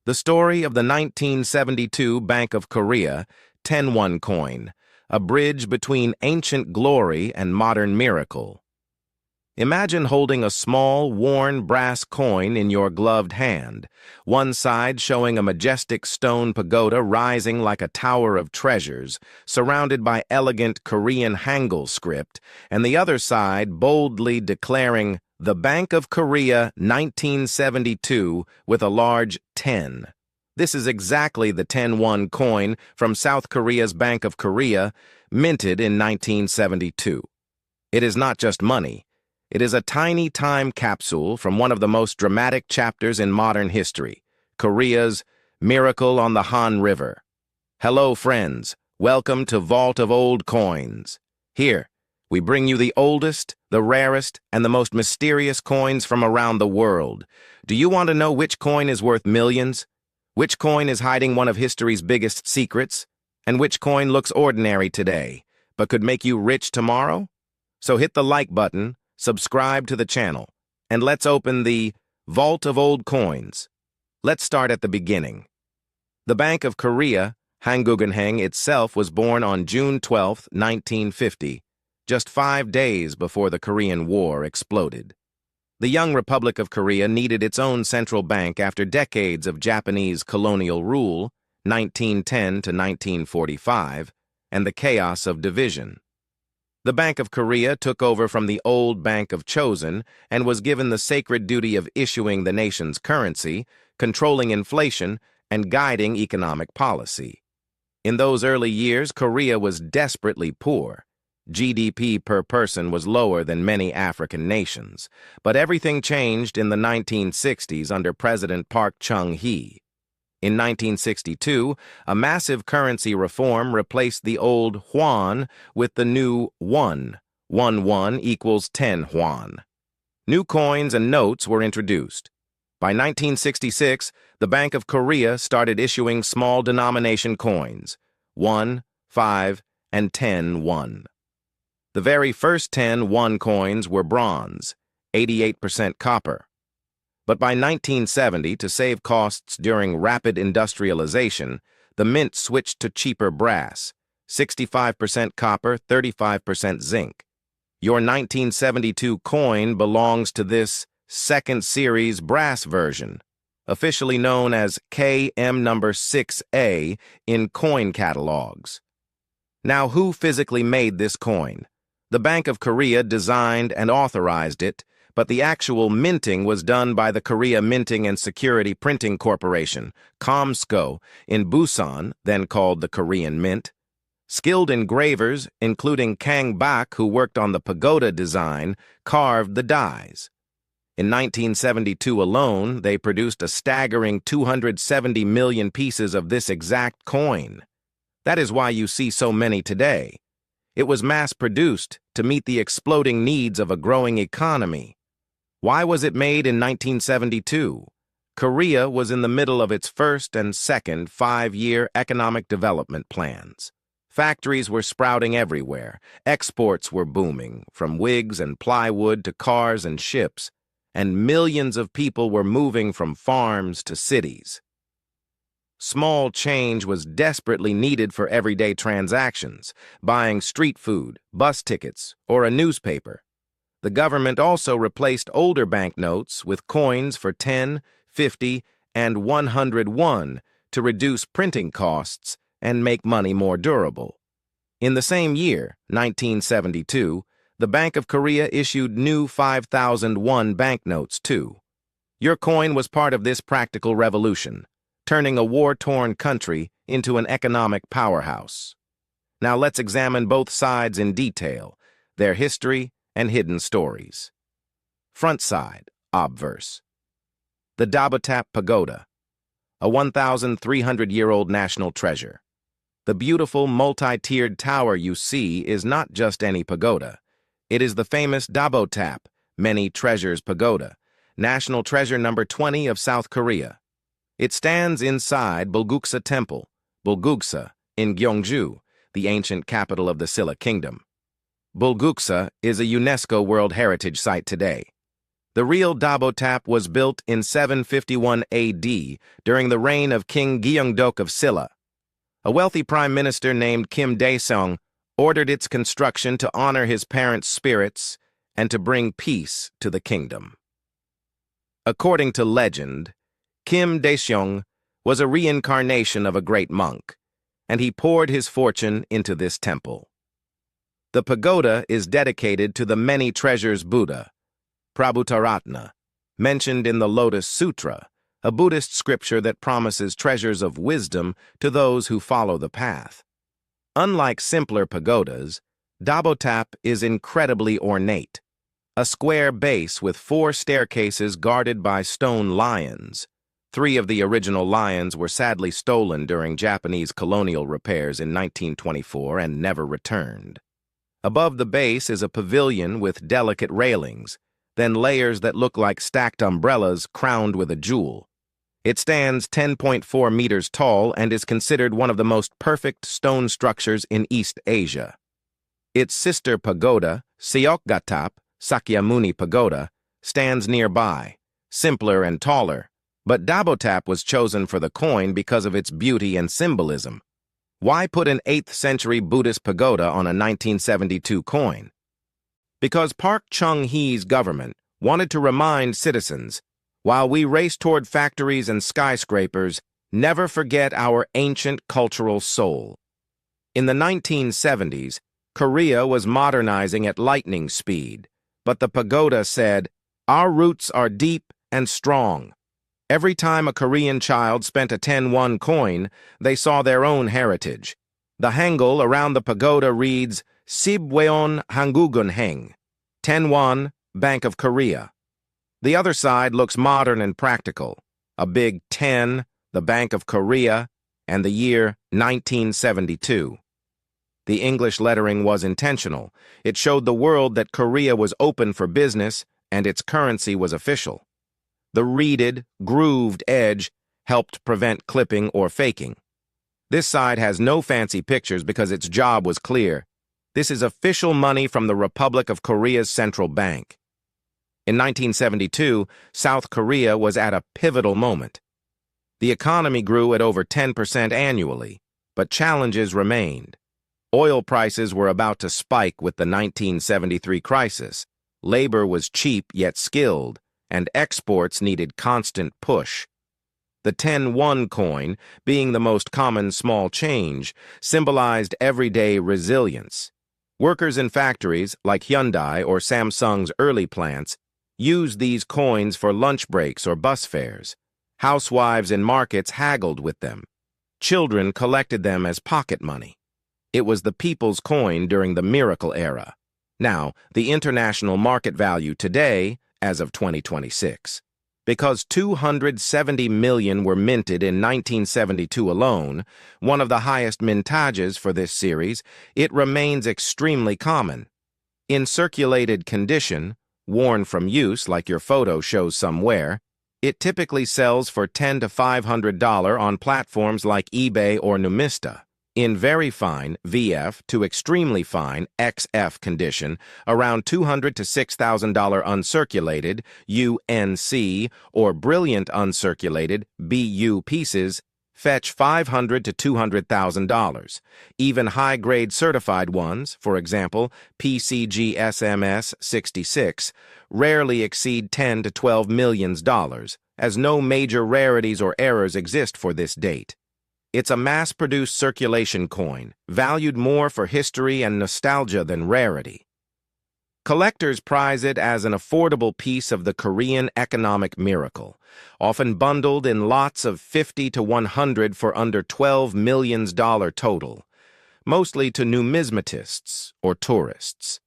The story of the 1972 Bank of Korea 10-won coin, a bridge between ancient glory and modern miracle. Imagine holding a small, worn brass coin in your gloved hand, one side showing a majestic stone pagoda rising like a tower of treasures, surrounded by elegant Korean Hangul script, and the other side boldly declaring "The Bank of Korea 1972" with a large 10. This is exactly the 10-won coin from South Korea's Bank of Korea, minted in 1972. It is not just money. It is a tiny time capsule from one of the most dramatic chapters in modern history, Korea's Miracle on the Han River. Hello, friends. Welcome to Vault of Old Coins. Here, we bring you the oldest, the rarest, and the most mysterious coins from around the world. Do you want to know which coin is worth millions? Which coin is hiding one of history's biggest secrets? And which coin looks ordinary today, but could make you rich tomorrow? So hit the like button, subscribe to the channel, and let's open the Vault of Old Coins. Let's start at the beginning. The Bank of Korea, Hanggugenhang itself, was born on June 12, 1950, just 5 days before the Korean War exploded. The young Republic of Korea needed its own central bank after decades of Japanese colonial rule, 1910 to 1945, and the chaos of division. The Bank of Korea took over from the old Bank of Chosun and was given the sacred duty of issuing the nation's currency, controlling inflation, and guiding economic policy. In those early years, Korea was desperately poor. GDP per person was lower than many African nations, but everything changed in the 1960s under President Park Chung-hee. In 1962, a massive currency reform replaced the old hwon with the new won. 1 won equals 10 hwon. New coins and notes were introduced. By 1966, the Bank of Korea started issuing small denomination coins, 1, 5, and 10 won. The very first 10 won coins were bronze, 88% copper. But by 1970, to save costs during rapid industrialization, the mint switched to cheaper brass, 65% copper, 35% zinc. Your 1972 coin belongs to this second series brass version, officially known as KM number 6A in coin catalogs. Now, who physically made this coin? The Bank of Korea designed and authorized it, but the actual minting was done by the Korea Minting and Security Printing Corporation, KOMSCO, in Busan, then called the Korean Mint. Skilled engravers, including Kang Bak, who worked on the Pagoda design, carved the dies. In 1972 alone, they produced a staggering 270 million pieces of this exact coin. That is why you see so many today. It was mass-produced to meet the exploding needs of a growing economy. Why was it made in 1972? Korea was in the middle of its first and second 5-year economic development plans. Factories were sprouting everywhere, exports were booming, from wigs and plywood to cars and ships, and millions of people were moving from farms to cities. Small change was desperately needed for everyday transactions, buying street food, bus tickets, or a newspaper. The government also replaced older banknotes with coins for 10, 50, and 100 won to reduce printing costs and make money more durable. In the same year, 1972, the Bank of Korea issued new 5,000 won banknotes too. Your coin was part of this practical revolution, turning a war-torn country into an economic powerhouse. Now let's examine both sides in detail, their history and hidden stories. Front side, obverse. The Dabatap Pagoda, a 1,300-year-old national treasure. The beautiful multi-tiered tower you see is not just any pagoda. It is the famous Dabatap, Many Treasures Pagoda, national treasure number 20 of South Korea. It stands inside Bulguksa Temple, Bulguksa, in Gyeongju, the ancient capital of the Silla Kingdom. Bulguksa is a UNESCO World Heritage Site today. The real Dabotap was built in 751 AD during the reign of King Gyeongdok of Silla. A wealthy prime minister named Kim Daesung ordered its construction to honor his parents' spirits and to bring peace to the kingdom. According to legend, Kim Daesung was a reincarnation of a great monk, and he poured his fortune into this temple. The pagoda is dedicated to the many treasures Buddha, Prabhutaratna, mentioned in the Lotus Sutra, a Buddhist scripture that promises treasures of wisdom to those who follow the path. Unlike simpler pagodas, Dabotap is incredibly ornate, a square base with 4 staircases guarded by stone lions. 3 of the original lions were sadly stolen during Japanese colonial repairs in 1924 and never returned. Above the base is a pavilion with delicate railings, then layers that look like stacked umbrellas crowned with a jewel. It stands 10.4 meters tall and is considered one of the most perfect stone structures in East Asia. Its sister pagoda, Seokgatap, Sakyamuni Pagoda, stands nearby, simpler and taller, but Dabotap was chosen for the coin because of its beauty and symbolism. Why put an 8th century Buddhist pagoda on a 1972 coin? Because Park Chung-hee's government wanted to remind citizens, while we race toward factories and skyscrapers, never forget our ancient cultural soul. In the 1970s, Korea was modernizing at lightning speed, but the pagoda said, "Our roots are deep and strong." Every time a Korean child spent a 10-won coin, they saw their own heritage. The hangul around the pagoda reads, Sibweon Hangugun Heng, 10 won, Bank of Korea. The other side looks modern and practical. A big 10, the Bank of Korea, and the year 1972. The English lettering was intentional. It showed the world that Korea was open for business and its currency was official. The reeded, grooved edge helped prevent clipping or faking. This side has no fancy pictures because its job was clear. This is official money from the Republic of Korea's central bank. In 1972, South Korea was at a pivotal moment. The economy grew at over 10% annually, but challenges remained. Oil prices were about to spike with the 1973 crisis. Labor was cheap yet skilled, and exports needed constant push. The 10-won coin, being the most common small change, symbolized everyday resilience. Workers in factories, like Hyundai or Samsung's early plants, used these coins for lunch breaks or bus fares. Housewives in markets haggled with them. Children collected them as pocket money. It was the people's coin during the miracle era. Now, the international market value today, as of 2026. Because 270 million were minted in 1972 alone, one of the highest mintages for this series, it remains extremely common. In circulated condition, worn from use like your photo shows somewhere, it typically sells for $10 to $500 on platforms like eBay or Numista. In very fine VF to extremely fine XF condition, around $200 to $6,000 uncirculated UNC or brilliant uncirculated BU pieces fetch $500,000 to $200,000. Even high-grade certified ones, for example, PCG SMS 66, rarely exceed $10 to $12 million, as no major rarities or errors exist for this date. It's a mass-produced circulation coin, valued more for history and nostalgia than rarity. Collectors prize it as an affordable piece of the Korean economic miracle, often bundled in lots of 50 to 100 for under $12 million total, mostly to numismatists or tourists.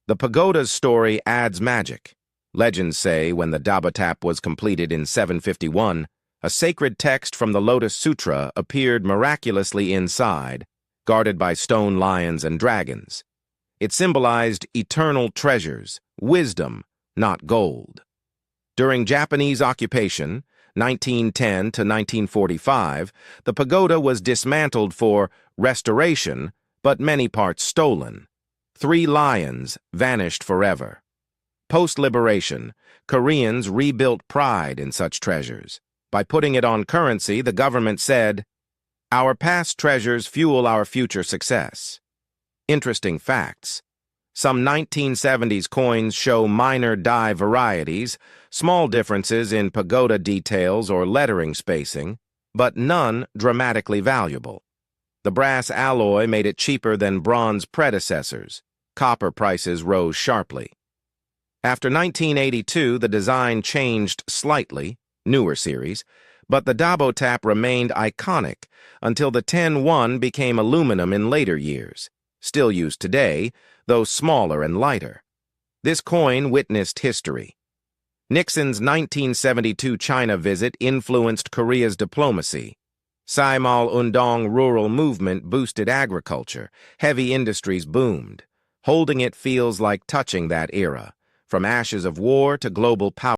The pagoda's story adds magic. Legends say when the Dabotap was completed in 751, a sacred text from the Lotus Sutra appeared miraculously inside, guarded by stone lions and dragons. It symbolized eternal treasures, wisdom, not gold. During Japanese occupation, 1910 to 1945, the pagoda was dismantled for restoration, but many parts stolen. 3 lions vanished forever. Post-liberation, Koreans rebuilt pride in such treasures. By putting it on currency, the government said, "Our past treasures fuel our future success." Interesting facts. Some 1970s coins show minor die varieties, small differences in pagoda details or lettering spacing, but none dramatically valuable. The brass alloy made it cheaper than bronze predecessors. Copper prices rose sharply. After 1982, the design changed slightly, newer series, but the Dabo tap remained iconic until the 10-1 became aluminum in later years, still used today, though smaller and lighter. This coin witnessed history. Nixon's 1972 China visit influenced Korea's diplomacy. Saimal Undong rural movement boosted agriculture. Heavy industries boomed. Holding it feels like touching that era, from ashes of war to global power.